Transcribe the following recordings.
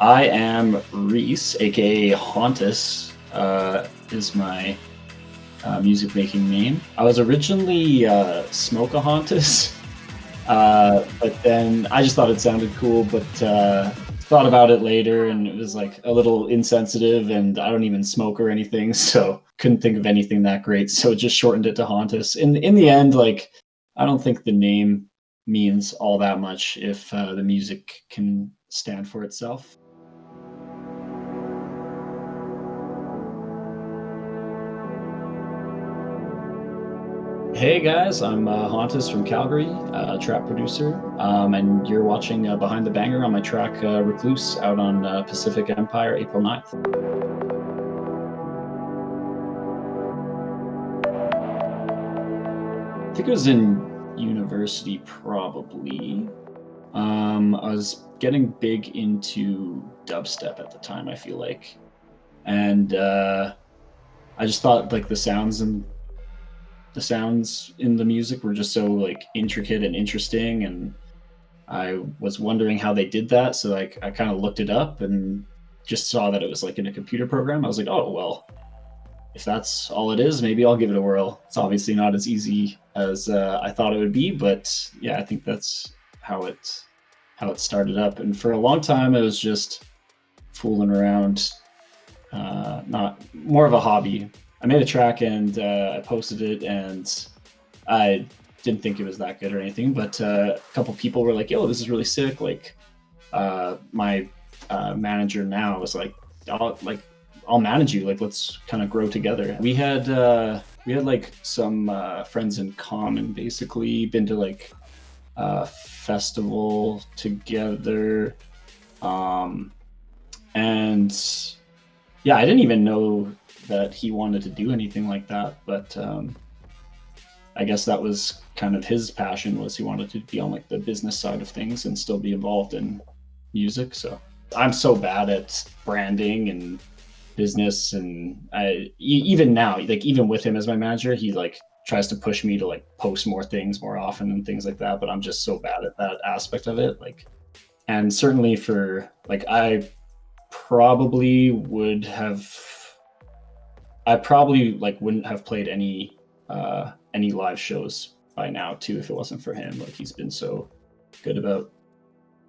I am Reese, aka Hontis, is my music making name. I was originally Smoke a Hontis, but then I just thought it sounded cool, but thought about it later and it was like a little insensitive, and I don't even smoke or anything, so couldn't think of anything that great, so just shortened it to Hontis. In the end, like, I don't think the name means all that much if the music can stand for itself. Hey guys, I'm Hontis from Calgary, trap producer, and you're watching Behind the Banger on my track Recluse out on Pacific Empire, April 9th. I think it was in university, probably. I was getting big into dubstep at the time, I feel like. And I just thought like the sounds in the music were just so like intricate and interesting, and I was wondering how they did that, so like I kind of looked it up and just saw that it was like in a computer program. I was like, oh well, if that's all it is, maybe I'll give it a whirl. It's obviously not as easy as I thought it would be, but yeah, I think that's how it started up. And for a long time it was just fooling around, not more of a hobby. I made a track and I posted it, and I didn't think it was that good or anything, but a couple people were like, yo, this is really sick. Like my manager now was like, I'll manage you. Like, let's kind of grow together. We had like some friends in common, basically been to like a festival together. And yeah, I didn't even know that he wanted to do anything like that, but I guess that was kind of his passion, was he wanted to be on like the business side of things and still be involved in music. So I'm so bad at branding and business, and even now, like even with him as my manager, he like tries to push me to like post more things more often and things like that, but I'm just so bad at that aspect of it. Like, and certainly for like probably would have I probably like wouldn't have played any live shows by now too if it wasn't for him. Like, he's been so good about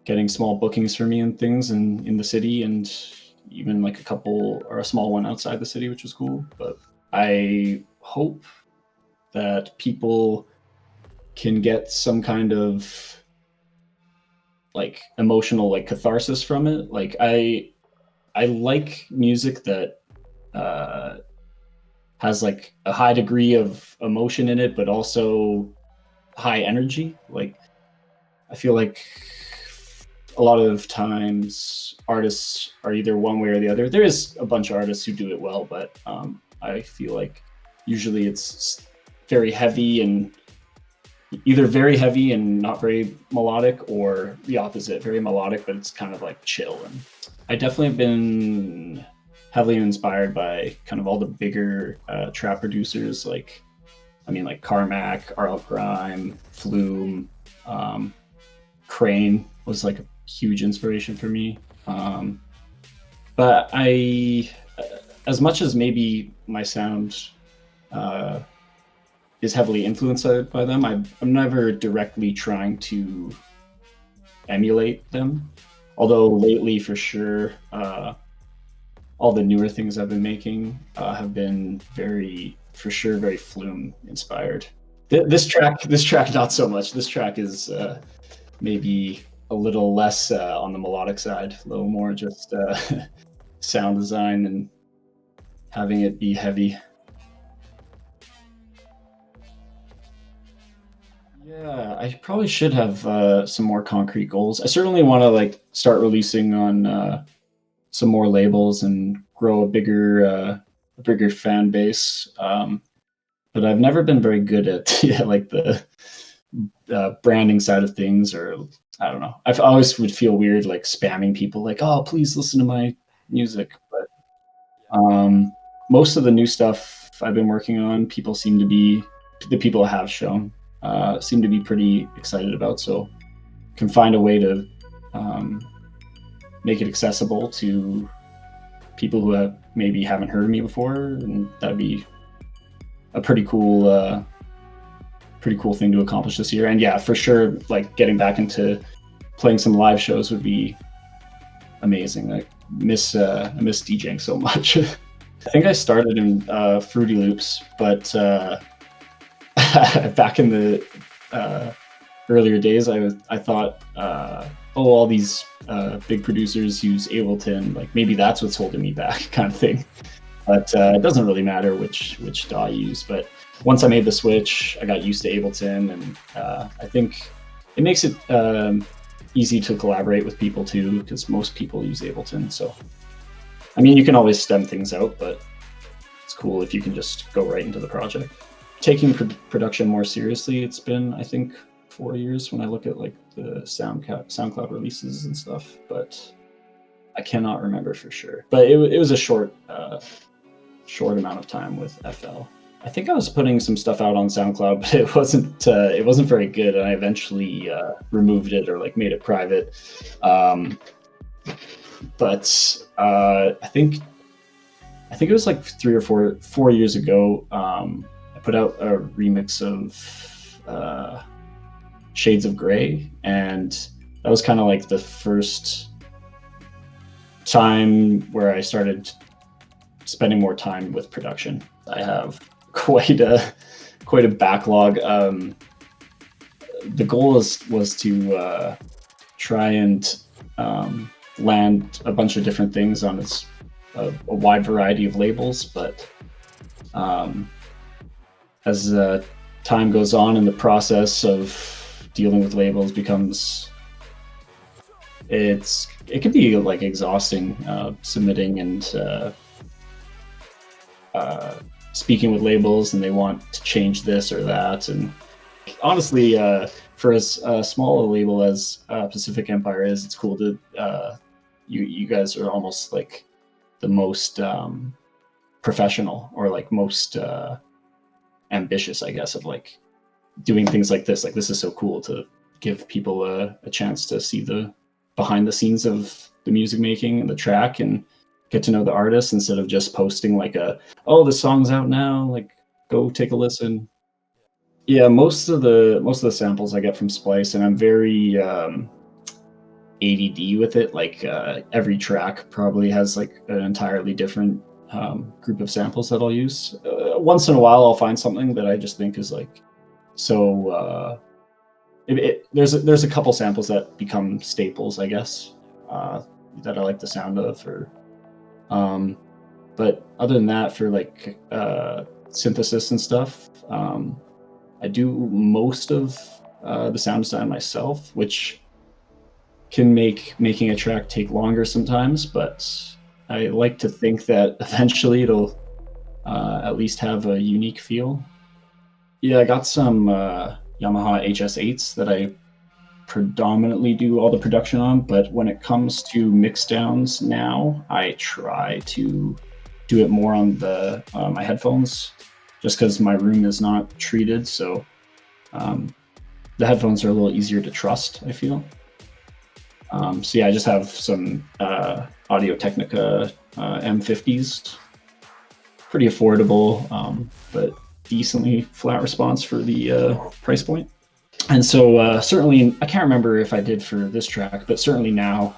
getting small bookings for me and things in the city, and even like a couple or a small one outside the city, which was cool. But I hope that people can get some kind of like emotional like catharsis from it. Like I like music that has like a high degree of emotion in it, but also high energy. Like, I feel like a lot of times artists are either one way or the other. There is a bunch of artists who do it well, but I feel like usually it's very heavy, and either very heavy and not very melodic, or the opposite, very melodic but it's kind of like chill. And I definitely have been heavily inspired by kind of all the bigger trap producers, like Carmack, RL Grime, Flume, Crane was like a huge inspiration for me. But as much as maybe my sound is heavily influenced by them, I'm never directly trying to emulate them. Although lately, for sure, all the newer things I've been making have been very Flume inspired. This track, not so much. This track is maybe a little less on the melodic side, a little more just sound design and having it be heavy. Yeah, I probably should have some more concrete goals. I certainly want to like start releasing on some more labels and grow a bigger fan base. But I've never been very good at like the branding side of things, or I don't know. I always would feel weird like spamming people like, oh, please listen to my music. But most of the new stuff I've been working on, the people I have shown seem to be pretty excited about. So can find a way to make it accessible to people who maybe haven't heard of me before, and that'd be a pretty cool thing to accomplish this year. And yeah, for sure, like getting back into playing some live shows would be amazing. I miss DJing so much. I think I started in Fruity Loops, but back in the earlier days, I thought, all these big producers use Ableton, like maybe that's what's holding me back, kind of thing. But it doesn't really matter which DAW I use. But once I made the switch, I got used to Ableton, and I think it makes it easy to collaborate with people too, because most people use Ableton. So, I mean, you can always stem things out, but it's cool if you can just go right into the project. Taking production more seriously, it's been, I think, 4 years when I look at like the SoundCloud releases and stuff, but I cannot remember for sure. But it was a short amount of time with FL. I think I was putting some stuff out on SoundCloud, but it wasn't very good, and I eventually removed it or like made it private. But I think it was like 3 or 4 years ago. I put out a remix of Shades of Grey, and that was kind of like the first time where I started spending more time with production. I have quite a backlog. The goal was to try and land a bunch of different things on a wide variety of labels, but as time goes on and the process of dealing with labels becomes, it can be like exhausting, submitting and speaking with labels, and they want to change this or that. And honestly, for as small a label as Pacific Empire is, it's cool to you guys are almost like the most professional, or like most ambitious, I guess, of like doing things like this. Like, this is so cool to give people a chance to see the behind the scenes of the music making and the track, and get to know the artist instead of just posting like the song's out now, like go take a listen. Yeah, most of the samples I get from Splice, and I'm very ADD with it. Like every track probably has like an entirely different group of samples that I'll use. Once in a while, I'll find something that I just think is like so. There's a couple samples that become staples, I guess, that I like the sound of, or but other than that, for like synthesis and stuff, I do most of the sound design myself, which can make making a track take longer sometimes, but I like to think that eventually it'll at least have a unique feel. Yeah, I got some Yamaha HS8s that I predominantly do all the production on, but when it comes to mix downs now, I try to do it more on the my headphones, just because my room is not treated, so the headphones are a little easier to trust, I feel. So yeah, I just have some Audio Technica M50s, pretty affordable, but decently flat response for the price point. And so certainly, I can't remember if I did for this track, but certainly now,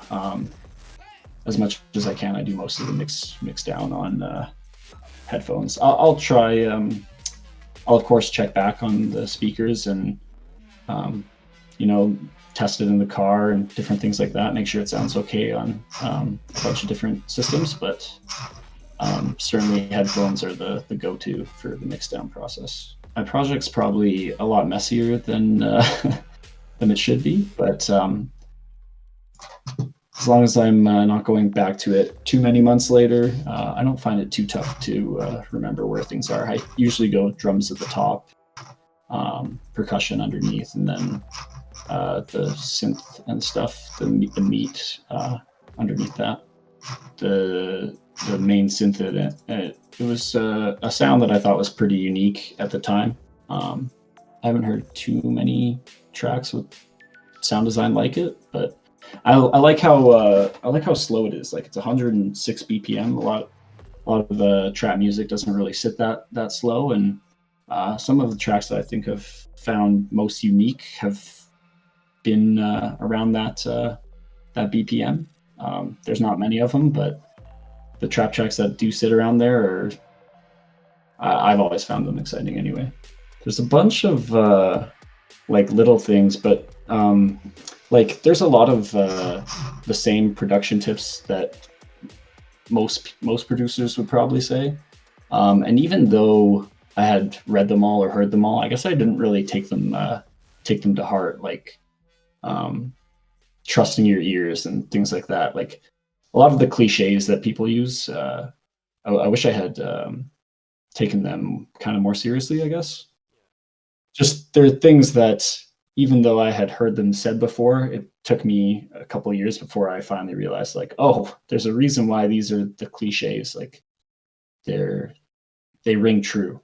as much as I can, I do most of the mix down on headphones. I'll try. I'll of course check back on the speakers and test it in the car and different things like that. Make sure it sounds okay on a bunch of different systems, but certainly headphones are the go-to for the mix down process. My project's probably a lot messier than it should be, but as long as I'm not going back to it too many months later, I don't find it too tough to remember where things are. I usually go drums at the top, percussion underneath, and then the synth and stuff, the meat underneath that. The main synth in it was a sound that I thought was pretty unique at the time. I haven't heard too many tracks with sound design like it, but I like how slow it is. Like it's 106 BPM. A lot of trap music doesn't really sit that slow, and some of the tracks that I think have found most unique have been around that BPM. There's not many of them, but the trap tracks that do sit around there are I've always found them exciting anyway. There's a bunch of like little things, but like there's a lot of the same production tips that most producers would probably say. And even though I had read them all or heard them all, I guess I didn't really take them to heart. Like um, trusting your ears and things like that. Like a lot of the cliches that people use. I wish I had taken them kind of more seriously. I guess just there are things that even though I had heard them said before, it took me a couple of years before I finally realized like, oh, there's a reason why these are the cliches. Like they're they ring true.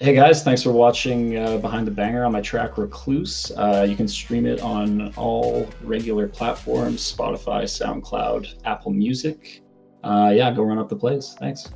Hey guys, thanks for watching Behind the Banger on my track Recluse. You can stream it on all regular platforms: Spotify, SoundCloud, Apple Music. Yeah, go run up the plays. Thanks.